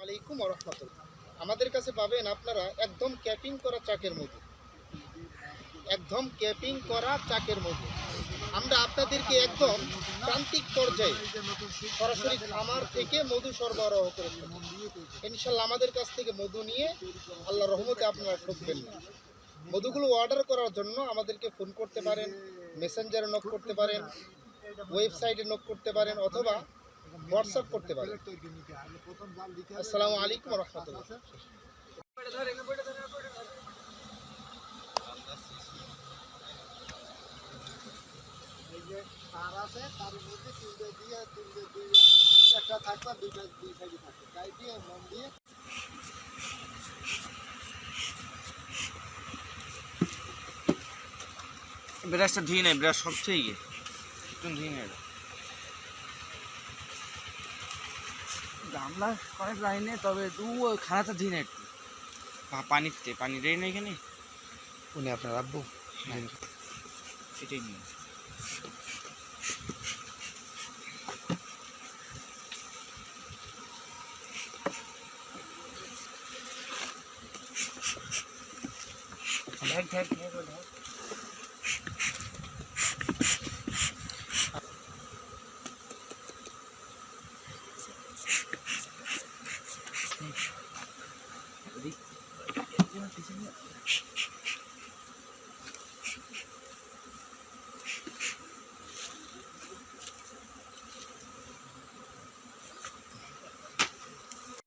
আলাইকুম ওয়া রাহমাতুল্লাহ। আমাদের কাছে পাবেন আপনারা একদম ক্যাপিং করা চাকের মধু, একদম ক্যাপিং করা চাকের মধু। আমরা আপনাদেরকে একদম প্রান্তিক পর্যায়ে সরাসরি খামার থেকে মধু সরবরাহ করে থাকি। ইনশাল্লাহ আমাদের কাছ থেকে মধু নিয়ে আল্লাহর রহমতে আপনারা ঠকবেন না। মধুগুলো অর্ডার করার জন্য আমাদেরকে ফোন করতে পারেন, মেসেঞ্জারে নক করতে পারেন, ওয়েবসাইটে নক করতে পারেন, অথবা হোয়াটসঅ্যাপ করতে পারেন। আসসালামু আলাইকুম ওয়া রাহমাতুল্লাহ। এই যে তার আছে, তার মধ্যে তিনটে দিয়ে দুই একটা থাকবে, দুই সাইডে থাকবে, তাই দিয়ে মন দিয়ে ব্রাশটা ধুয়ে নেয়, ব্রাশ সবচেয়ে ইয়ে একটু ধুয়ে নেয়। গামলা কয়েক লাইনে, তবে দু খানাটা ধুয়ে নেয় একটু পানিতে, পানি দেয় না এখানে। উনি আপনার আব্বু? হ্যাঁ, এটাই নিয়ে ঢাক ঢাক ঢাক ঢাক। এদিক